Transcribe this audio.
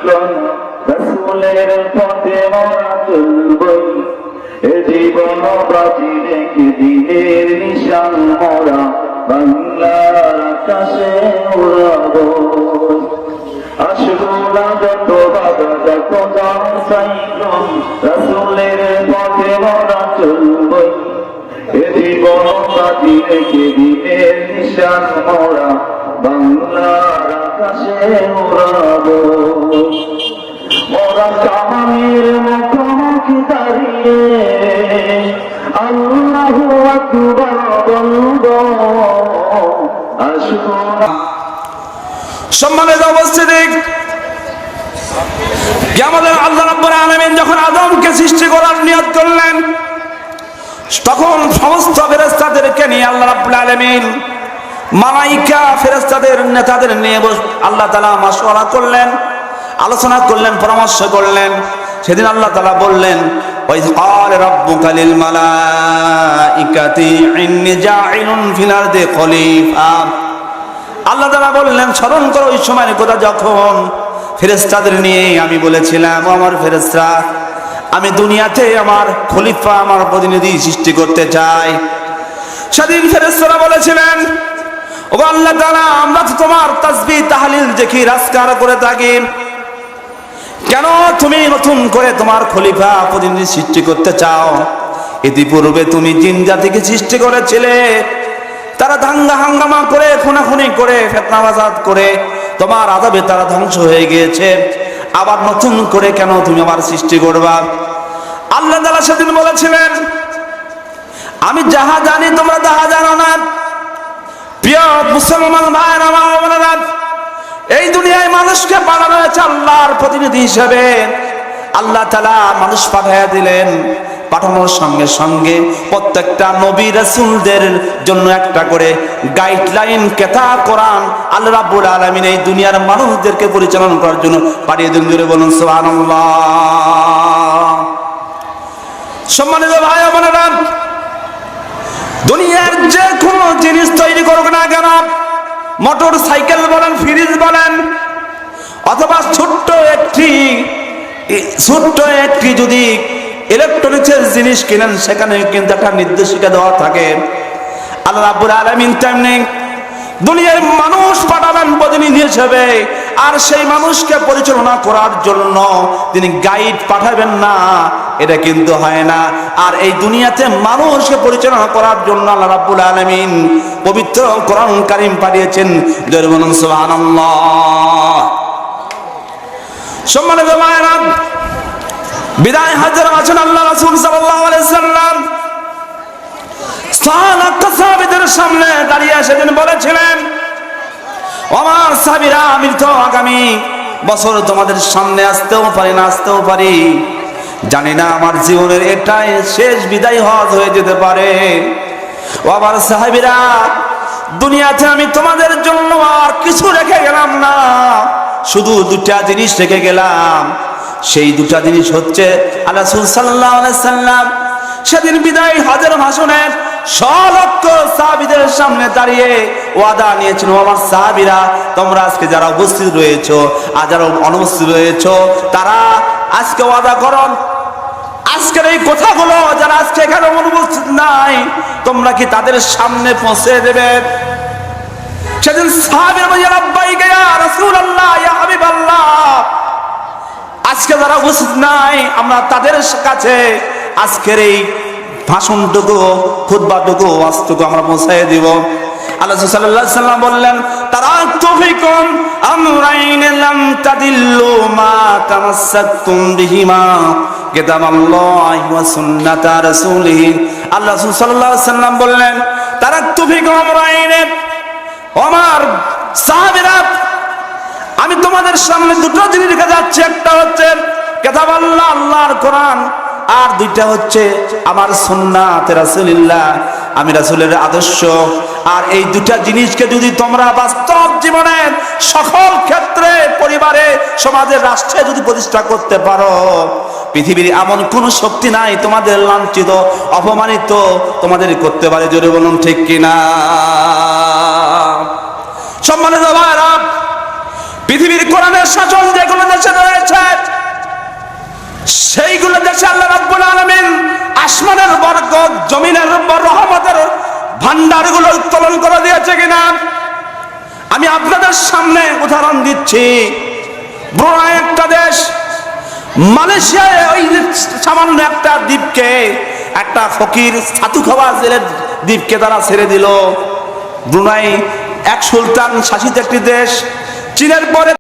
ব্যতিক্রম রাসূলের পথে মোরা চলবই এ জীবন বাজি রেখে দিনের নিশান মোরা বাংলার আকাশে উড়াবো আসবো না যত বাধা যত সাইক্লোন রাসূলের পথে মোরা চলবই এ জীবন বাজি রেখে দিনের নিশান মোরা বাংলার আকাশে উড়াবো মোরা কামানের মুখোমুখি দাঁড়িয়ে আল্লাহু আকবার বলবো আসবো না। সম্মানিত উপস্থিতি, আমাদের আল্লাহ রাব্বুল আলামিন যখন আদমকে সৃষ্টি করার নিয়ত করলেন তখন সমস্ত ফেরেশতাদেরকে নিয়ে আল্লাহ রাব্বুল আলামিন মালায়েকা ফেরেশতাদের নেতাদের নিয়ে আল্লাহ তাআলা মাশওয়ারা করলেন, আলোচনা করলেন, পরামর্শ করলেন। সেদিন আল্লাহ তাআলা বললেন ওয়াইয ক্বালা রাব্বুকা লিল মালাইকাতি ইন্নী জাইলুন ফিল আরদি খলিফা। আল্লাহ তাআলা বললেন স্মরণ করো ওই সময়ের কথা যখন ফেরেশতাদের নিয়ে আমি বলেছিলাম ও আমার ফেরেশতা আমি দুনিয়াতে আমার খলিফা আমার প্রতিনিধি সৃষ্টি করতে চাই। সেদিন ফেরেশতারা বলেছিলেন ও আল্লাহ তাআলা আমরা তো তোমার তাসবিহ তাহলিল জিকির আজকার করে থাকি, কেন তুমি নতুন করে তোমার খলিফা প্রতিনিধি সৃষ্টি করতে চাও? ইতিপূর্বে তুমি জিন জাতিকে সৃষ্টি করেছিলে, তারা দাঙ্গা হাঙ্গামা করে খুনাখুনি করে ফিতনা ফাসাদ করে তোমার আযাবে তারা ধ্বংস হয়ে গিয়েছে, আবার নতুন করে কেন তুমি আমার সৃষ্টি করবা? আল্লাহ তাআলা সেদিন বলেছিলেন আমি যাহা জানি তোমরা তাহা জানো না। প্রিয় মুসলমান ভাইরা আমার বোনেরা, এই দুনিয়ায় মানুষকে পাঠানো হয়েছে আল্লাহর প্রতিনিধি হিসেবে। আল্লাহ তাআলা মানুষ পাঠিয়ে দিলেন, পাঠানোর সঙ্গে সঙ্গে প্রত্যেকটা নবী রাসূলদের জন্য একটা করে গাইডলাইন কিতাব কোরআন আল্লাহ রাব্বুল আলামিন এই দুনিয়ার মানুষদেরকে পরিচালনা করার জন্য পাঠিয়ে দিলেন। জোরে বলুন সুবহানাল্লাহ। সম্মানিত ভাই বোনেরা, দুনিয়ার যে কোনো জিনিস তৈরি করুক না কেন, মোটর সাইকেল বলেন, ফ্রিজ বলেন, অথবা ছোট্ট একটি যদি ইলেকট্রনিক্সের জিনিস কিনেন সেখানে কিন্তু একটা নির্দেশিকা দেওয়া থাকে। আল্লাহ রাব্বুল আলামিন তেমনি দুনিয়ার মানুষ পাঠাবেন প্রতিনিধি হিসেবে, আর সেই মানুষকে পরিচালনা করার জন্য তিনি গাইড পাঠাবেন না, এটা কিন্তু হয় না। আর এই দুনিয়াতে মানুষকে পরিচালনা করার জন্য আল্লাহ রাব্বুল আলামিন পবিত্র কোরআন কারীম পাঠিয়েছেন। জোরে বলুন সুবহানাল্লাহ। সম্মানিত ভাইরা, বিদায় হজের আছেন আল্লাহ রাসূল সাল্লাল্লাহু আলাইহি সাল্লাম সাহাবাদের সামনে দাঁড়িয়ে সেদিন বলেছিলেন আমার সাহাবীরা আমি তো আগামী বছর তোমাদের সামনে আসতেও পারি না আসতেও পারি, জানি না আমার জীবনের এটাই শেষ বিদায় হজ হয়ে যেতে পারে। ও আমার সাহাবীরা, দুনিয়াতে আমি তোমাদের জন্য আর কিছু রেখে গেলাম না, শুধু দুটা জিনিস রেখে গেলাম। সেই দুটা জিনিস হচ্ছে আল্লাহ রাসূল সাল্লাল্লাহু আলাইহি সাল্লাম সেদিন বিদায় হজের ভাষণে লক্ষ সাহাবীদের সামনে দাঁড়িয়ে ওয়াদা নিয়েছিল আমার সাহাবীরা তোমরা আজকে যারা উপস্থিত রয়েছো আর যারা অনুপস্থিত রয়েছো তারা আজকে ওয়াদা করো আজকের এই কথাগুলো যারা আজকে এখানে অনুপস্থিত নাই তোমরা কি তাদের সামনে পৌঁছে দেবে? সেদিন সাহাবীরা বলে লাব্বাইক ইয়া রাসূলুল্লাহ ইয়া হাবিবাল্লাহ, আজকে যারা উপস্থিত নাই আমরা তাদের কাছে আজকের এই ভাষণটুকু খুতবাটুকু ওয়াজটুকু আমরা পৌঁছায় দিব। আল্লাহ সাল্লাল্লাহু আলাইহি সাল্লাম বললেন তারাকতু ফিকুম আমরাইন লাম তাদিল্লু মা তামাসসাকতুম বিহিমা কিতাবাল্লাহি ওয়া সুন্নাতা রাসূলিহি। আল্লাহ সাল্লাল্লাহু আলাইহি সাল্লাম বললেন তারাকতু ফিকুম আমরাইন, আমার সাহাবীরা আমি তোমাদের সামনে দুটো জিনিস রেখে যাচ্ছি, একটা হচ্ছে কিতাবাল্লাহ আল্লাহর কোরআন, আর দুইটা হচ্ছে আমার সুন্নাত রাসূলুল্লাহ আমি রাসূলের আদর্শ। আর এই দুটা জিনিসকে যদি তোমরা বাস্তব জীবনে সকল ক্ষেত্রে পরিবারে সমাজে রাষ্ট্রে যদি প্রতিষ্ঠা করতে পারো পৃথিবীর এমন কোন শক্তি নাই তোমাদের লাঞ্ছিত অপমানিত তোমাদের করতে পারে। জোরে বলুন ঠিক কিনা? সম্মানিত ভাইরা, পৃথিবীর কোরআনের শাসন যেগুলো দেশে রয়েছে, সেইগুলো দেশে আল্লাহ রাব্বুল আলামিন আসমানের বরকত, জমিনের রহমতের ভান্ডারগুলো উত্তোলন করে দিয়েছে কিনা? আমি আপনাদের সামনে উদাহরণ দিচ্ছি। ব্রুনাই একটা দেশ, মালয়েশিয়ায় ওই সামান্য একটা দ্বীপকে, একটা ফকির ছাতু খাওয়া জেলের দ্বীপকে তারা ছেড়ে দিল। ব্রুনাই এক সুলতান শাসিত একটি দেশ, চীনের পরে